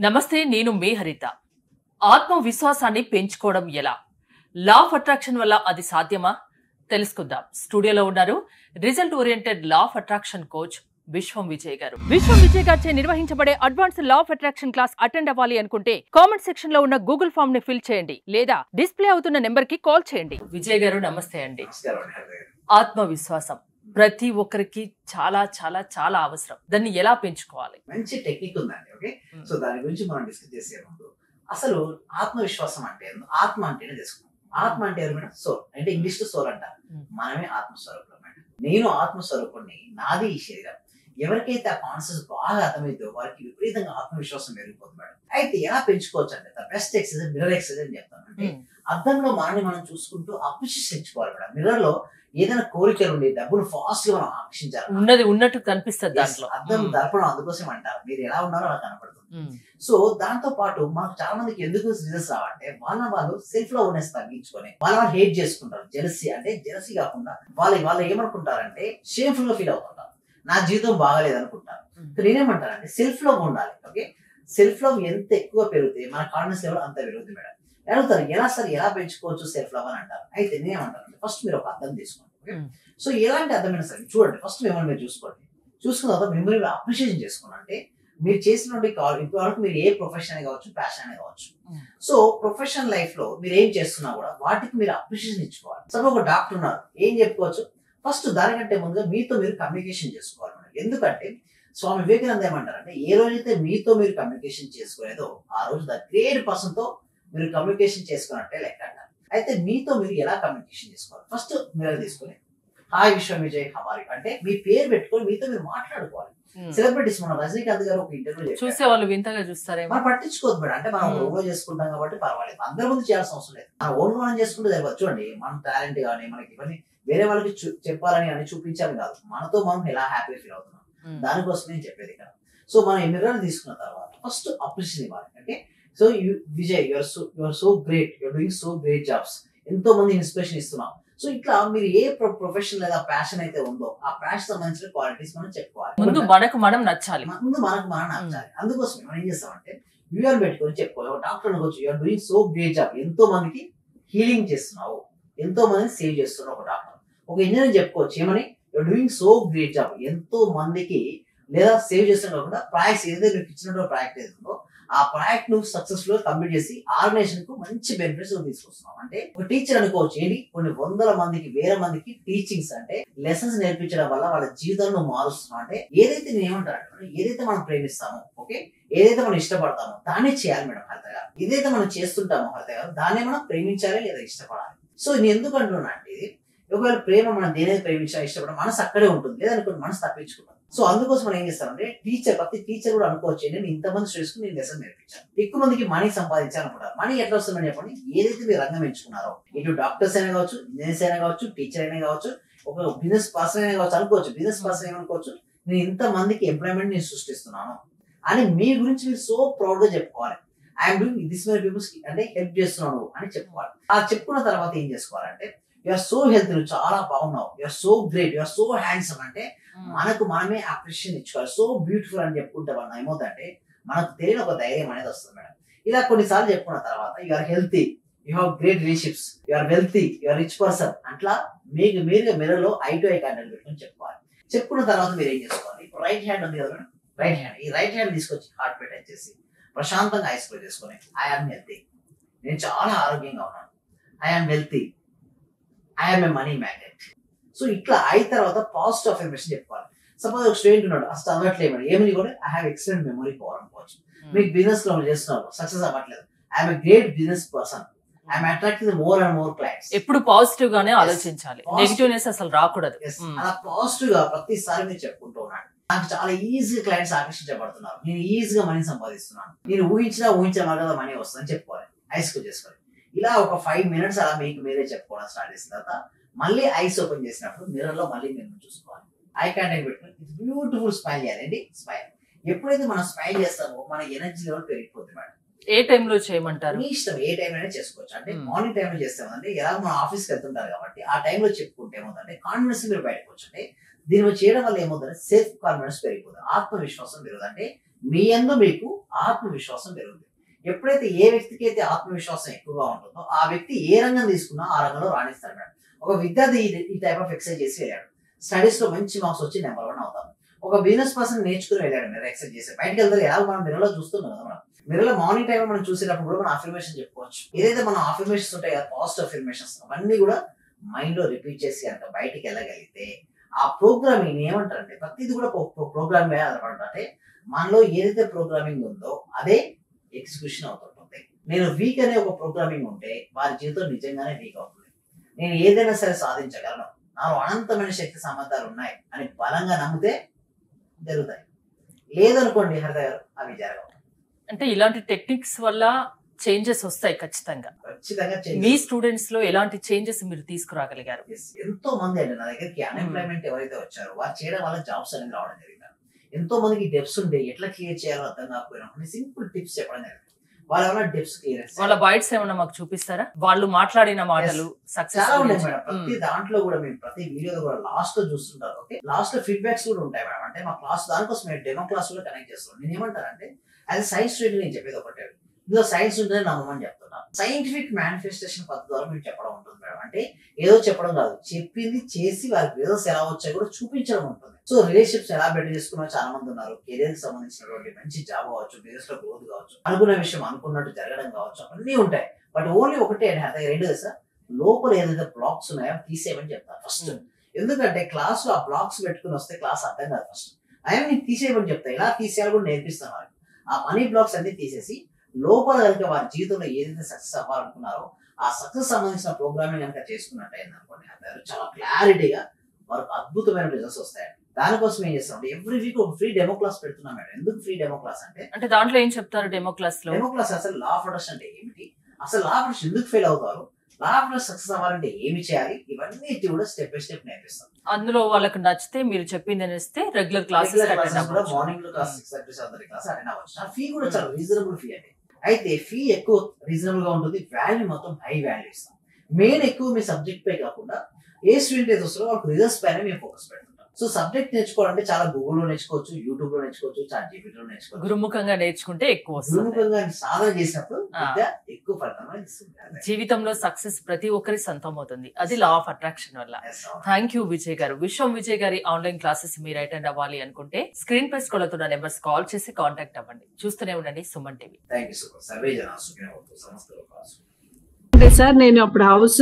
నమస్తే, నేను మీ హరిత. ఆత్మవిశ్వాసాన్ని పెంచుకోవడం ఎలా? లా ఆఫ్ అట్రాక్షన్ వల్ల అది సాధ్యమా? తెలుసుకుందాం. స్టూడియోలో ఉన్నారు result oriented law of attraction coach విశ్వం విజయ్ గారు. విశ్వం విజయ్ గారిచే నిర్వహించబడే advance law of attraction class attend అవ్వాలి అనుకుంటే కామెంట్ సెక్షన్ లో ఉన్న గూగుల్ ఫామ్ ని ఫిల్ చేయండి, లేదా డిస్ప్లే అవుతున్న నెంబర్ కి కాల్ చేయండి. విజయ్ గారు నమస్తే అండి. ఆత్మవిశ్వాసం ప్రతి ఒక్కరికి చాలా చాలా చాలా అవసరం. దాన్ని ఎలా పెంచుకోవాలి? మంచి టెక్నిక్ ఉందండి. ఓకే, సో దాని గురించి మనం డిస్కస్ చేసే ముందు అసలు ఆత్మవిశ్వాసం అంటే ఆత్మ అంటేనే తెలుసుకున్నాం. ఆత్మ అంటే ఎవరు మేడం? సోల్. అంటే ఇంగ్లీష్ లో సోల్ అంటారు. మనమే ఆత్మస్వరూపులం మేడం. నేను ఆత్మస్వరూపుణ్ణి, నాది ఈ శరీరం. ఎవరికైతే ఆ కాన్సెప్ట్ బాగా అర్థమైందో వారికి విపరీతంగా ఆత్మవిశ్వాసం పెరిగిపోతుంది మేడం. అయితే ఎలా పెంచుకోవచ్చు అంటే the best exercise mirror exercise అని చెప్తాను. అంటే అద్దంలో మనల్ని మనం చూసుకుంటూ అప్రిషియేషన్ ఇచ్చుకోవాలి మేడం. మిర్రర్ లో ఏదైనా కోరికలు ఉండి డబ్బులు ఫాస్ట్ గా మనం ఆకర్షించాలి. ఉన్నది ఉన్నట్టు కనిపిస్తుంది దాంట్లో. అద్దం దర్పణం అందుకోసం అంటారు. మీరు ఎలా ఉన్నారో అలా కనపడుతుంది. సో దాంతో పాటు మనకు చాలా మందికి ఎందుకు రిజల్ట్స్ రావంటే వాళ్ళు సెల్ఫ్ లో ఉన్నెస్ తగ్గించుకొని వాళ్ళు హేట్ చేసుకుంటారు. జెలసీ అంటే జెలసీ కాకుండా వాళ్ళు ఏమనుకుంటారంటే షేమ్ఫుల్ గా ఫీల్ అవుతుంటారు. నా జీవితం బాగాలేదు అనుకుంటారు. నేనేమంటానంటే సెల్ఫ్ లవ్ ఉండాలి. ఓకే, సెల్ఫ్ లవ్ ఎంత ఎక్కువ పెరిగితే మన కాన్ఫిడెన్స్ లెవెల్ అంత పెరుగుతుంది మేడం. అడుగుతారు ఎలా పెంచుకోవచ్చు సెల్ఫ్ లవ్ అని అంటారు. అయితే నేనేమంటాను, ఫస్ట్ మీరు ఒక అర్థం తీసుకోండి. ఓకే, సో ఎలాంటి అర్థమైనా సరే చూడండి. ఫస్ట్ మిమ్మల్ని మీరు చూసుకోండి. చూసుకున్న తర్వాత మిమ్మల్ని అప్రిషియేషన్ చేసుకోండి. అంటే మీరు చేసినటువంటి ఇంతవరకు మీరు ఏ ప్రొఫెషన్ కావచ్చు, ప్యాషన్ అనే కావచ్చు. సో ప్రొఫెషనల్ లైఫ్ లో మీరు ఏం చేస్తున్నా కూడా వాటికి మీరు అప్రిషియేషన్ ఇచ్చుకోవాలి. సపోజ్ ఒక డాక్టర్ ఉన్నారు, ఏం చెప్పుకోవచ్చు? ఫస్ట్ దానికంటే ముందుగా మీతో మీరు కమ్యూనికేషన్ చేసుకోవాలి. ఎందుకంటే స్వామి వివేకానంద ఏమంటారంటే ఏ రోజైతే మీతో మీరు కమ్యూనికేషన్ చేసుకోలేదో ఆ రోజు ద గ్రేట్ పర్సన్ తో మీరు కమ్యూనికేషన్ చేసుకున్నట్టే లెక్క అంటారు. అయితే మీతో మీరు ఎలా కమ్యూనికేషన్ చేసుకోవాలి? ఫస్ట్ మీరు తీసుకొని హాయ్ విశ్వం విజయ్ హవారి అంటే మీ పేరు పెట్టుకొని మీతో మీరు మాట్లాడుకోవాలి. సెలబ్రిటీస్ మన రజనీకాంత్ గారు ఒక ఇంటర్వ్యూ చూసే వాళ్ళు వింతగా చూస్తారేమో. మనం పట్టించుకోవద్దు మేడం. అంటే మనం ఓన్ చేసుకుంటాం కాబట్టి పర్వాలేదు, అందరి ముందు చేయాల్సిన అవసరం లేదు. మన ఓన్ మనం చేసుకుంటే తెలియదు. చూడండి, మన టాలెంట్ కానీ మనకి ఇవన్నీ వేరే వాళ్ళకి చెప్పాలని అని చూపించాలి కాదు, మనతో మనం ఎలా హ్యాపీగా ఫీల్ అవుతున్నాం దానికోసం నేను చెప్పేది ఇక్కడ. సో మనం ఎన్ని రోజులు తీసుకున్న తర్వాత ఫస్ట్ అప్రిషియేషన్ ఇవ్వాలి. అంటే so Vijay your so great, your doing so great jobs, ఎంతో మంది ఇన్స్పిరేషన్ ఇస్తున్నాం. సో ఇట్లా మీరు ఏ ప్రొఫెషన్ లేదా ప్యాషన్ అయితే ఉందో ఆ ప్యాషన్ సంబంధించిన క్వాలిటీస్ మనం చెప్పుకోవాలి. ముందు మనకు మనం నచ్చాలి. అందుకోసం మనం ఏం చేస్తామంటే యూఆర్ పెట్టుకొని చెప్పుకోవాలి. ఒక డాక్టర్ అనుకోవచ్చు, you're doing so great job, ఎంతో మందికి హీలింగ్ చేస్తున్నావు, ఎంతో మందిని సేవ్ చేస్తున్నావు. ఒక డాక్టర్, ఒక ఇంజనీర్ చెప్పుకోవచ్చు ఏమని, you're doing so great job, ఎంతో మందికి లేదా సేవ్ చేస్తున్నా కాకుండా ప్రాజెక్ట్స్ ఏదైతే మీకు ఇచ్చినటువంటి ప్రాజెక్ట్ ఏదో ఆ ప్రాజెక్ట్ నువ్వు సక్సెస్ఫుల్ గా కంప్లీట్ చేసి ఆర్గనైజేషన్ కు మంచి బెనిఫిట్స్ తీసుకొస్తున్నావు. అంటే ఒక టీచర్ అనుకోవచ్చు, ఏంటి కొన్ని వందల మందికి వేల మందికి టీచింగ్స్ అంటే లెసన్స్ నేర్పించడం వల్ల వాళ్ళ జీవితాలను నువ్వు మారుస్తున్నావు. అంటే ఏదైతే నేను ఏమంటాను, ఏదైతే మనం ప్రేమిస్తామో, ఓకే, ఏదైతే మనం ఇష్టపడతామో దాన్ని చేయాలి మేడం. హరితగా ఏదైతే మనం చేస్తుంటామో హరితగా దాన్నే మనం ప్రేమించాలి లేదా ఇష్టపడాలి. సో నేను ఎందుకు అంటున్నా అంటే ఇది ఒకవేళ ప్రేమ మనం దేనేది ప్రేమించాలి ఇష్టపడ మనసు అక్కడే ఉంటుంది, లేదనుకోండి మనసు తప్పించుకుంటాం. సో అందుకోసం మనం ఏం చేస్తామంటే ప్రతి టీచర్ కూడా అనుకోవచ్చు, నేను ఇంతమంది స్టూడెంట్స్ కు నేను లెసన్ నేర్పించాను, ఎక్కువ మందికి మనీ సంపాదించాలనుకుంటారు. మనీ ఎట్లా వస్తుందని చెప్పండి, ఏదైతే మీరు రంగం ఎంచుకున్నారో, ఇటు డాక్టర్స్ అయినా కావచ్చు, ఇంజనీర్స్ అయినా కావచ్చు, టీచర్ అయినా కావచ్చు, ఒక బిజినెస్ పర్సన్ అయినా కావచ్చు అనుకోవచ్చు. బిజినెస్ పర్సన్ ఏమనుకోవచ్చు, నేను ఇంత మందికి ఎంప్లాయ్మెంట్ నేను సృష్టిస్తున్నాను అని మీ గురించి మీరు సో ప్రౌడ్ గా చెప్పుకోవాలి. I'm doing this many peoples అంటే హెల్ప్ చేస్తున్నాను అని చెప్పుకోవాలి. ఆ చెప్పుకున్న తర్వాత ఏం చేసుకోవాలంటే యూఆర్ సో హెల్త్, నువ్వు చాలా బాగున్నావు, you're so great, you're so handsome అంటే మనకు మనమే అప్రిషియేషన్ ఇచ్చుకోవాలి. సో బ్యూటిఫుల్ అని చెప్పుకుంటే మనం ఏమవుతుందంటే మనకు తెలియని ఒక ధైర్యం అనేది వస్తుంది మేడం. ఇలా కొన్నిసార్లు చెప్పుకున్న తర్వాత you're healthy, you have great relationships, you're wealthy, you're rich person, అట్లా మీరు మిర్రర్ లో ఐ టు ఐ కాంటాక్ట్ పెట్టుకొని చెప్పుకోవాలి. చెప్పుకున్న తర్వాత మీరు ఏం చేసుకోవాలి, ఇప్పుడు రైట్ హ్యాండ్ ఉంది కదా మేడం, రైట్ హ్యాండ్ తీసుకొచ్చి హార్ట్ పెట్ చేసి ప్రశాంతంగా ఐస్ క్లోజ్ చేసుకొని ఐఆమ్ హెల్తీ, నేను చాలా ఆరోగ్యంగా ఉన్నాను, I'm wealthy, I'm a money magnet. So ఇట్లా అయిన తర్వాత పాజిటివ్ అఫర్మేషన్ చెప్పుకోవాలి. సపోజ్ ఒక స్టూడెంట్ ఉన్నాడు, అసలు అవ్వట్లేదు, ఏమని కూడా I have excellent memory power అనుకోవచ్చు. మీకు బిజినెస్ లో చేస్తున్నారు, సక్సెస్ అవ్వట్లేదు, I'm a great business person, I'm attracting more and more clients. ఎప్పుడు పాజిటివ్ గానే ఆలోచించాలి, నెగిటివ్నెస్ అసలు రాకూడదు. అలా పాజిటివ్ గా ప్రతిసారి మీరు చెప్పుకుంటూ ఉన్నాడు, నాకు చాలా ఈజీగా క్లయింట్స్ ఆకర్షించబడుతున్నారు, నేను ఈజీగా మనీ సంపాదిస్తున్నాను, నేను ఊహించిన కదా మనీ వస్తుందని చెప్పుకోవాలి. ఐస్ క్లోజ్ చేసుకోవాలి. ఇలా ఒక 5 minutes అలా మీకు మీరే చెప్పుకోవడం స్టార్ట్ చేసిన తర్వాత మళ్ళీ ఐస్ ఓపెన్ చేసినప్పుడు మిర్రర్ లో మళ్ళీ మీరు చూసుకోవాలి. ఐ కాంటాక్ట్ పెట్టుకుని బ్యూటిఫుల్ స్మైల్ చేయాలండి. స్మైల్ ఎప్పుడైతే మనం స్మైల్ చేస్తామో మన ఎనర్జీ లెవెల్ పెరిగిపోతుంది మేడం. ఏ టైంలో చేయమంటారు? మీ ఇష్టం, ఏ టైం అయినా చేసుకోవచ్చు. అంటే మార్నింగ్ టైంలో చేస్తామంటే ఎలా మన ఆఫీస్కి వెళ్తుంటారు కాబట్టి ఆ టైంలో చెప్పుకుంటే ఏమవుతుందంటే కాన్ఫిడెన్స్ మీరు బయటకు వచ్చు. అంటే దీనిలో చేయడం వల్ల ఏమవుతుంది, సెల్ఫ్ కాన్ఫిడెన్స్ పెరిగిపోతుంది, ఆత్మవిశ్వాసం పెరుగుతుంది. అంటే మీ యందు మీకు ఆత్మవిశ్వాసం పెరుగుతుంది. ఎప్పుడైతే ఏ వ్యక్తికి అయితే ఆత్మవిశ్వాసం ఎక్కువగా ఉంటుందో ఆ వ్యక్తి ఏ రంగం తీసుకున్నా ఆ రంగంలో రాణిస్తాడు మేడం. ఒక విద్యార్థి ఈ టైప్ ఆఫ్ ఎక్సర్సైజ్ చేసి వెళ్ళాడు, స్టడీస్ లో మంచి మార్క్స్ వచ్చి నెంబర్ 1 అవుతాం. ఒక బిజినెస్ పర్సన్ నేర్చుకుని వెళ్ళాడు మీరు ఎక్సర్సైజ్ చేసి బయటకు వెళ్తారు. ఎలా మనం మిర్రలో చూస్తున్నాం కదా, మనం మిర్రలో మార్నింగ్ టైం మనం చూసేటప్పుడు కూడా మనం అఫర్మేషన్ చెప్పుకోవచ్చు. ఏదైతే మనం అఫర్మేషన్స్ ఉంటాయి కదా, పాజిటివ్ అఫర్మేషన్స్, అవన్నీ కూడా మైండ్ లో రిపీట్ చేసి అంత బయటికి వెళ్ళగలిగితే ఆ ప్రోగ్రామింగ్ ఏమంటారంటే ప్రతిది కూడా ప్రోగ్రామ్ మీద ఆధారపడాలంటే మనలో ఏదైతే ప్రోగ్రామింగ్ ఉందో అదే ఎగ్జిక్యూషన్ అవుతుంటుంది. నేను వీక్ అనే ఒక ప్రోగ్రామింగ్ ఉంటే వారి జీవితం నిజంగానే వీక్ అవుతుంది. నేను ఏదైనా సరే సాధించగలను, నాలో అనంతమైన శక్తి సామర్థ్యాలు ఉన్నాయి అని బలంగా నమ్మితే జరుగుతాయి. లేదనుకోండి హరిత గారు, అవి జరగవు. అంటే ఇలాంటి టెక్నిక్స్ వల్ల చేంజెస్ వస్తాయి ఖచ్చితంగా. మీ స్టూడెంట్స్ లో ఎలాంటి చేంజెస్ మీరు తీసుకురాగలిగారు? ఎంతో మంది అండి నా దగ్గరికి అన్ఎంప్లాయ్మెంట్ ఎవరైతే వచ్చారో వారు చేయడం వల్ల జాబ్స్ అనేది రావడం జరిగింది. ఎంతో మందికి డెప్స్ ఉండే ఎట్లా క్లియర్ చేయాలో అర్థం కాకపోయినా సింపుల్ టిప్స్ చెప్పడం జరిగింది. వాళ్ళు ఏమైనా డెప్స్ క్లియర్ వాళ్ళ బైట్స్ ఏమైనా మాకు చూపిస్తారా? వాళ్ళు మాట్లాడిన మాటలు చాలా ఉన్నాయి మేడం. ప్రతి దాంట్లో కూడా మేము ప్రతి వీడియోలో కూడా లాస్ట్ లో చూస్తుంటారు. ఓకే, లాస్ట్ లో ఫీడ్బ్యాక్స్ కూడా ఉంటాయి మేడం. అంటే మా క్లాస్ దానికోసం మేము డెమో క్లాస్ కూడా కనెక్ట్ చేస్తాం. నేను ఏమంటానంటే యాజ్ సైన్స్ స్టూడెంట్ నేను చెప్పేది ఒకటే, ఇందులో సైన్స్ ఉంటుందని నమ్మమని చెప్తున్నా. సైంటిఫిక్ మేనిఫెస్టేషన్ పద్ధతి ద్వారా మేము చెప్పడం ఉంటుంది మేడం. అంటే ఏదో చెప్పడం కాదు, చెప్పింది చేసి వారికి రిజల్ట్స్ ఎలా వచ్చాయో కూడా చూపించడం ఉంటుంది. సో రిలేషన్షిప్స్ ఎలా బెటర్ చేసుకున్న చాలా మంది ఉన్నారు. కెరీర్ కి సంబంధించినటువంటి మంచి జాబ్ కావచ్చు, బిజినెస్ లో గ్రోత్ కావచ్చు, అనుకున్న విషయం అనుకున్నట్టు జరగడం కావచ్చు, అన్నీ ఉంటాయి. బట్ ఓన్లీ ఒకటే అండి, రెండు సార్ లోపల ఏదైతే బ్లాక్స్ ఉన్నాయో తీసేయమని చెప్తాను ఫస్ట్. ఎందుకంటే క్లాస్ లో ఆ బ్లాక్స్ పెట్టుకుని వస్తే క్లాస్ అర్థం కాదు. ఫస్ట్ ఆయన నీకు తీసేయమని చెప్తా, ఎలా తీసేయాలో కూడా నేర్పిస్తాను వారికి. ఆ మనీ బ్లాక్స్ అన్ని తీసేసి లోపల కనుక వారి జీవితంలో ఏదైతే సక్సెస్ అవ్వాలనుకున్నారో ఆ సక్సెస్ సంబంధించిన ప్రోగ్రామింగ్ కనుక చేసుకున్నట్టయింది అనుకోండి, చాలా క్లారిటీగా వారికి అద్భుతమైన రిజల్ట్స్ వస్తాయండి. దానికోసం ఏం చేస్తాం అంటే ఎవ్రీ వీక్ ఒక ఫ్రీ డెమో క్లాస్ పెడుతున్నాం మేడం. ఎందుకు ఫ్రీ డెమో క్లాస్ అంటే దాంట్లో ఏం చెప్తారు డెమో క్లాస్ లో? డెమో క్లాస్ అసలు లా ఆఫ్ అట్రాక్షన్ అంటే ఏమిటి, అసలు లా ఆఫ్ అట్రాక్షన్ ఎందుకు ఫెయిల్ అవుతారు, లా ఆఫ్ అట్రాక్షన్ సక్సెస్ అవ్వాలంటే ఏమి చేయాలి, ఇవన్నీ కూడా స్టెప్ బై స్టెప్ నేర్పిస్తాం. అందులో వాళ్ళకి నచ్చితే మీరు చెప్పింది అనేస్తే రెగ్యులర్ క్లాసెస్ మార్నింగ్ లో క్లాస్ 6:30 క్లాస్ అటెండ్ అవ్వచ్చు. ఆ ఫీ కూడా చాలా రీజనబుల్ ఫీ అండి. అయితే ఫీ ఎక్కువ రీజనబుల్ గా ఉంటుంది, వాల్యూ మొత్తం హై వాల్యూ ఇస్తాం. మెయిన్ ఎక్కువ మీ సబ్జెక్ట్ పై కాకుండా ఏ స్టూడెంట్ అయితే వస్తారో వాళ్ళకి రిజల్ట్స్ పైన మేము ఫోకస్ పెడతాం. సో సబ్జెక్ట్ నేర్చుకోవాలంటే చాలా గూగుల్లో నేర్చుకోవచ్చు, యూట్యూబ్ లో నేర్చుకోవచ్చు, చాట్‌జీపీటీలో నేర్చుకోవచ్చు. గురుముఖంగా నేర్చుకుంటే ఎక్కువ వస్తుంది. గురుముఖంగా సాధన చేసినప్పుడు ఎక్కువ ఫలితం ఇస్తుంది. జీవితంలో సక్సెస్ ప్రతి ఒక్కరి సొంతం అవుతుంది. అది లా ఆఫ్ అట్రాక్షన్ వల్ల. థ్యాంక్ యూ విజయ్ గారు. విశ్వం విజయ్ గారి ఆన్లైన్ క్లాసెస్ మీరు అటెండ్ అవ్వాలి అనుకుంటే స్క్రీన్ పై స్క్రోల్ అవుతున్న నెంబర్స్ కాల్ చేసి కాంటాక్ట్ అవ్వండి. చూస్తూనే ఉండండి Suman TV. Thank you so much. Survey జనా సుఖినో భవంతు. సమస్తలో కాసు. అంటే సార్ నేను అప్పుడు హౌస్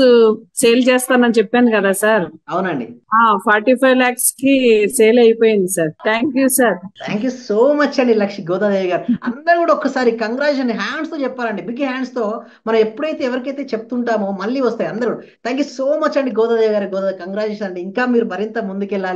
సేల్ చేస్తానని చెప్పాను కదా సార్. అవునండి. 45 lakhs కి సేల్ అయిపోయింది sir. Thank you sir. Thank you so much అండి లక్ష్మి గోదాదేవి గారు. అందరూ కూడా ఒక్కసారి కంగ్రాచులేషన్ హ్యాండ్స్ తో చెప్పాలండి, బిగ్ హ్యాండ్స్ తో. మనం ఎప్పుడైతే ఎవరికైతే చెప్తుంటామో మళ్ళీ వస్తాయి అందరూ. థ్యాంక్ యూ సో మచ్ అండి గోదాదేవి గారు. కంగ్రాచులేషన్ అండి. ఇంకా మీరు మరింత ముందుకెళ్ళాలి.